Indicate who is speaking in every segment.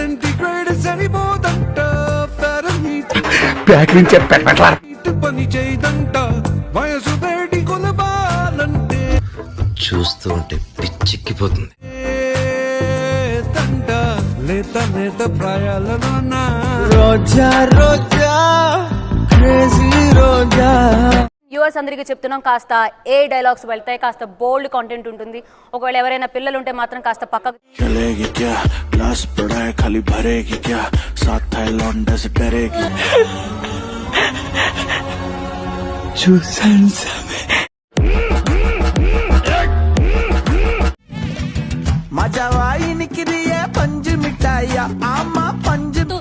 Speaker 1: Centigrade సరిపోదంట
Speaker 2: back నుంచి
Speaker 1: పని చేయదంట వయసు వేడి కొలబాలంటే
Speaker 3: చూస్తూ ఉంటే పిచ్చెక్కిపోతుంది.
Speaker 1: తంట లేత నేత ప్రాయాలలోన
Speaker 4: రోజా రోజా క్రేజీ రోజా.
Speaker 5: వ్యూవర్స్ అందరికీ చెప్తున్నాం, కాస్త ఏ డైలాగ్స్ వెళ్తాయి, కాస్త బోల్డ్ కాంటెంట్ ఉంటుంది. ఒకవేళ ఎవరైనా పిల్లలు ఉంటే మాత్రం కాస్త పక్కకు
Speaker 4: మజావాయి నికిరియే పంజు మిఠాయ అమ్మ పంజు.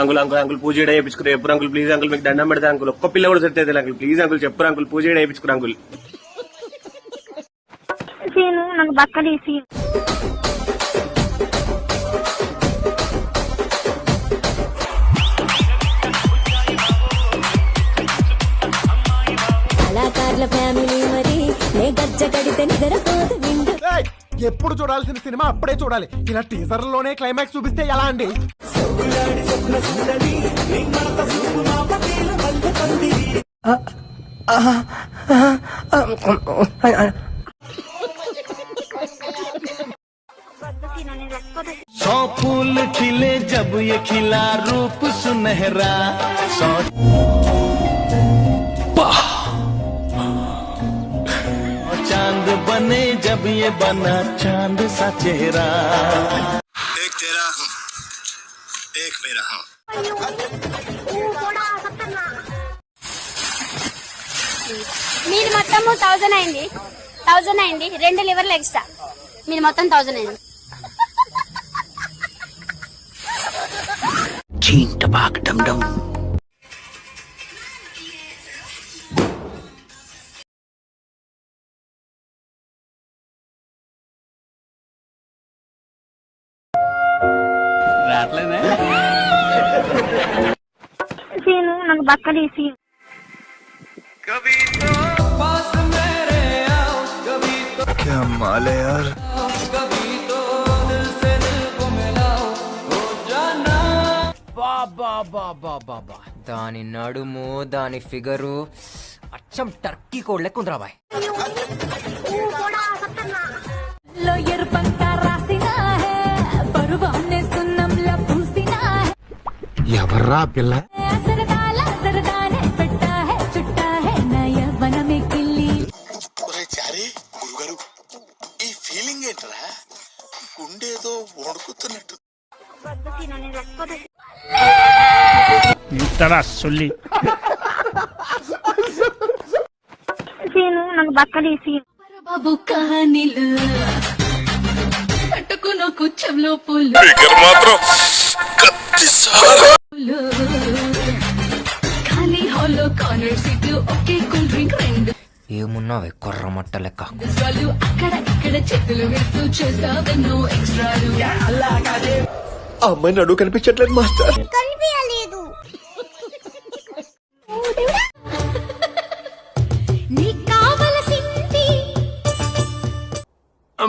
Speaker 6: అంకుల్ అంకుల్ అంకుల్ పూజ చేయించుకురా ఎప్పుడు అంకుల్ ప్లీజ్ అంకుల్ మీకు దండం పెడతా అంకుల్ ఒక్క పిల్ల కూడా సెట్ అయితే అంకుల్ ప్లీజ్ అంకుల్ చెప్పరు అంకుల్ పూజ చేయించుకురా అంకుల్.
Speaker 7: నాకు బక్కడేసి
Speaker 8: కళాకారుల ఫ్యామిలీ మరి నే గజ్జ కడితే నిద్రపోదు నిండు.
Speaker 4: ఎప్పుడు చూడాల్సిన సినిమా అప్పుడే చూడాలి. ఇలా టీజర్ లోనే క్లైమాక్స్ చూపిస్తే ఎలా అండి?
Speaker 1: सौ फूल खिले जब ये खिला रूप सुनहरा चांद बने जब ये बना चांद सा चेहरा.
Speaker 3: एक तेरा हूँ एक मेरा हूँ.
Speaker 7: మీది మొత్తం 1000 అయింది. 1000 అయింది. 2 లివర్లు ఎక్స్ట్రా. మీది మొత్తం 1000 అయింది.
Speaker 3: చీంట బాగ్ డమ్ డమ్.
Speaker 7: నాకు బక్కడేసి
Speaker 1: कभी तो पास मेरे आओ कभी तो
Speaker 4: क्या माल है यार.
Speaker 1: कभी तो दिल से दिल को मिलाओ हो जाना.
Speaker 9: బాబా దాని నడుము దాని ఫిగరు అచ్చం టర్కీ కోడ్ లెక్క ఉందిరా బాయ్.
Speaker 8: లోయర్ పంక రాసినా హే పరువానే సున్నంలా పూసినా హే.
Speaker 2: ఎవర్రా పిల్ల?
Speaker 8: సరదాల సరదానే పెట్టా హే చుట్టా హే నా యవ్వన మే కిల్లి.
Speaker 3: చారి గురుగారు ఈ ఫీలింగ్ ఏంట్రా? గుండేదో వణుకుతున్నట్టు.
Speaker 7: నాకు బక్కడేసి
Speaker 8: బాబు కహానీలు పట్టుకున్న కుచ్చంలో పుల్లు
Speaker 3: మాత్రం
Speaker 8: ఖాళీ హాల్లో కార్నర్ సీట్లు ఒకే కూల్ డ్రింక్ రెండు.
Speaker 9: ఏమున్నావే కొర్రమట్ట లెక్క.
Speaker 8: అక్కడ ఇక్కడ చేతులు వేస్తూ చేస్తావెన్నో ఎక్స్ట్రాలు.
Speaker 4: ఆ అమ్మాయి నడువు కనిపించట్లేదు మాస్టర్.
Speaker 7: కనిపించలేదు.
Speaker 8: నీకు కావలసింది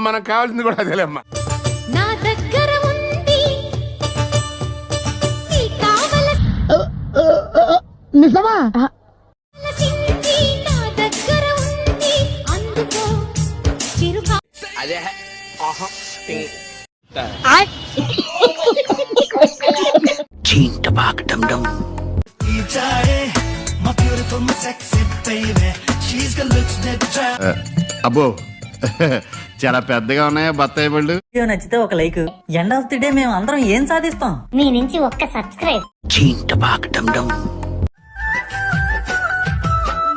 Speaker 2: మనకు కావాల్సింది కూడా అదేలేమ్మా.
Speaker 8: నా దగ్గర ఉంది. నీకు
Speaker 7: నిజమా?
Speaker 8: కావలసింది నా దగ్గర ఉంది. అందుకో చిరుకా
Speaker 9: అదే
Speaker 3: చీంట బాగ్ డమ్ డమ్.
Speaker 2: అబ్బో చాలా పెద్దగా ఉన్నాయా బత్తాయి పళ్ళు?
Speaker 10: వీడియో నచ్చితే ఒక like. End of the day మేము అందరం ఏం సాధిస్తాం?
Speaker 7: మీ నుంచి ఒక్క సబ్స్క్రైబ్.
Speaker 3: చీంట బాగ్ డమ్ డమ్.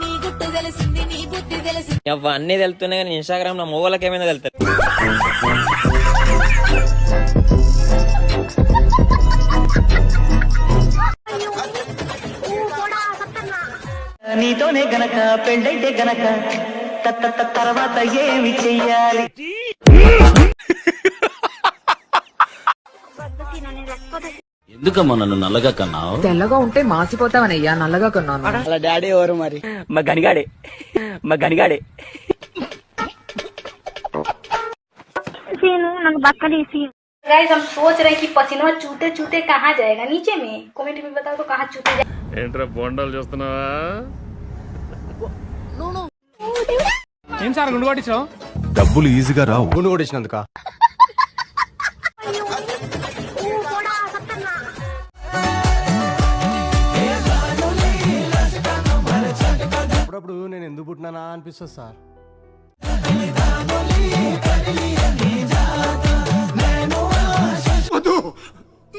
Speaker 8: నీ గుట్టు తెలిసింది నీ బుద్ధి తెలిసింది.
Speaker 10: అన్నీ తెలుస్తున్నాయి కానీ ఇన్స్టాగ్రామ్ నా మొగలకి ఏమైనా తెలుస్తుంది. నీతోనే గనక పెళ్ళైతే గనక తర్వాత ఏమి చెయ్యాలి?
Speaker 11: ఎందుకమ్మా నన్ను నల్లగా కన్నావు?
Speaker 8: తెల్లగా ఉంటే మాసిపోతావనయ్యా, నల్లగా కొన్నాను.
Speaker 6: అలా డాడీ ఎవరు మరి? మా గనిగాడే.
Speaker 7: गाइस हम सोच रहे हैं कि पसीना चूते चूते कहाँ जाएगा, नीचे में कमेंट में बताओ तो कहाँ चूते जाएगा।
Speaker 2: ఏంట్రా బొండాలు చూస్తున్నావా?
Speaker 4: ఏం సార్ గుండు కొట్టించావు?
Speaker 3: డబ్బులు ఈజీగా రావు.
Speaker 4: గుండు కొట్టించినందుక అప్పుడప్పుడు నేను ఎందుకు పుట్టినానా అనిపిస్తుంది సార్.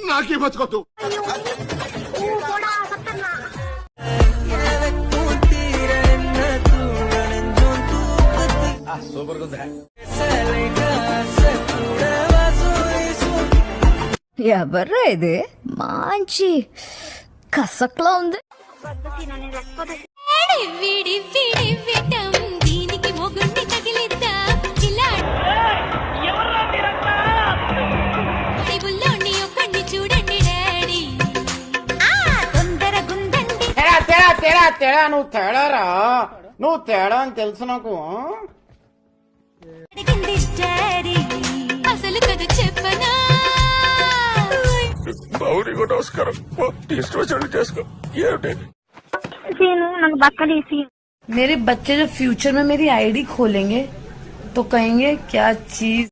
Speaker 3: నాకే బతుకొద్దు.
Speaker 8: ఎవర్రా ఇది? మంచి కసక్లా ఉంది.
Speaker 7: దీనికి మొగుండి తగిలిద్దా ఇలా టేబుల్లోని ఒక్కడిని చూడండి డాడీ, తొందర గుందండి.
Speaker 6: తేడా నువ్వు తేడా అని తెలుసు నాకు.
Speaker 7: అడిగింది డాడీ, అసలు కథ చెప్పనా?
Speaker 8: मेरे बच्चे जो फ्यूचर में मेरी आईडी खोलेंगे तो कहेंगे क्या चीज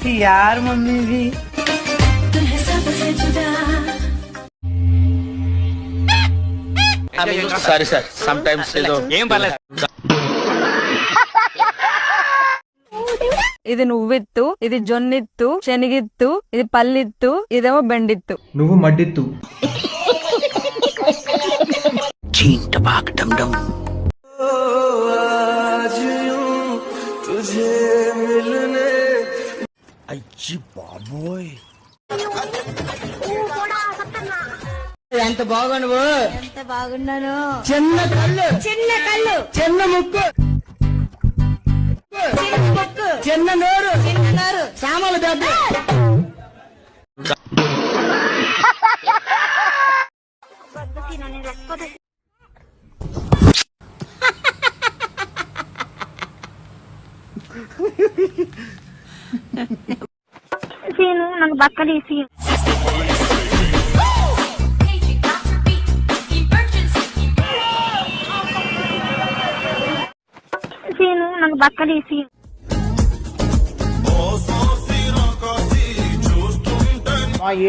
Speaker 8: थी यार मम्मी भी.
Speaker 6: సారీ సార్, సమ్ టైమ్స్ ఏం పర్లేదు.
Speaker 8: ఇది నువ్విత్తు, ఇది జొన్నిత్తు, శనిగిత్తు, ఇది పల్లిత్తు, ఇదేమో బెండిత్తు.
Speaker 4: నువ్వు మడ్డిత్తు.
Speaker 6: అయ్యి బాబోయ్,
Speaker 10: ఎంత బాగున్నావు?
Speaker 7: ఎంత బాగున్నాను.
Speaker 10: చిన్న కళ్ళు, చిన్న ముక్కు, చిన్న నోరు, సామల దెబ్బ.
Speaker 7: నాకు బక్కలేసి నాకు బక్కలేసి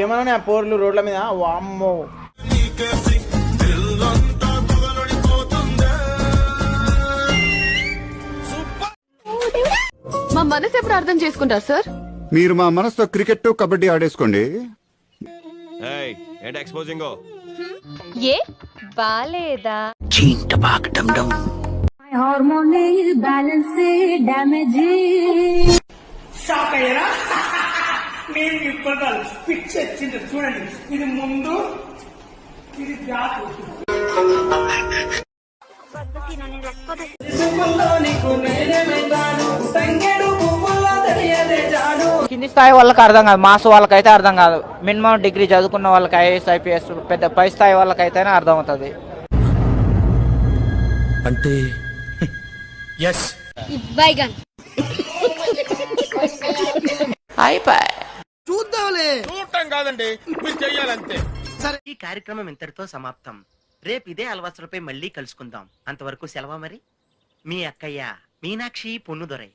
Speaker 6: ఏమన్నా పోర్లు రోడ్ల మీద, వామ్మో.
Speaker 8: మా మనసు ఎప్పుడు అర్థం చేసుకుంటారు సార్?
Speaker 3: మీరు మా మనసుతో క్రికెట్ కబడ్డీ ఆడేసుకోండి.
Speaker 6: ఎక్స్పోజింగ్
Speaker 8: ఏ బాలేదా?
Speaker 7: Hormone balance damage.
Speaker 6: షాక్ అయ్యారా? నేను ఇప్పుడు పిచ్చి వచ్చింది చూడండి. ఇది ముందు, ఇది బ్యాక్.
Speaker 10: కింది స్థాయి వాళ్ళకి అర్థం కాదు, మాస్ వాళ్ళకైతే అర్థం కాదు. మినిమం డిగ్రీ చదువుకున్న వాళ్ళకి ఐఏఎస్ ఐపీఎస్ పెద్ద పై స్థాయి వాళ్ళకైతేనే అర్థం అవుతుంది.
Speaker 11: అంటే
Speaker 7: బైగన్
Speaker 6: చూడటం కాదండి, మీరు చెయ్యాలంతే.
Speaker 10: ఈ కార్యక్రమం ఇంతటితో సమాప్తం. రేపు ఇదే అలవాసులపై మళ్ళీ కలుసుకుందాం. అంతవరకు సెలవు మరి. మీ అక్కయ్య మీనాక్షి పొన్నుదొరై.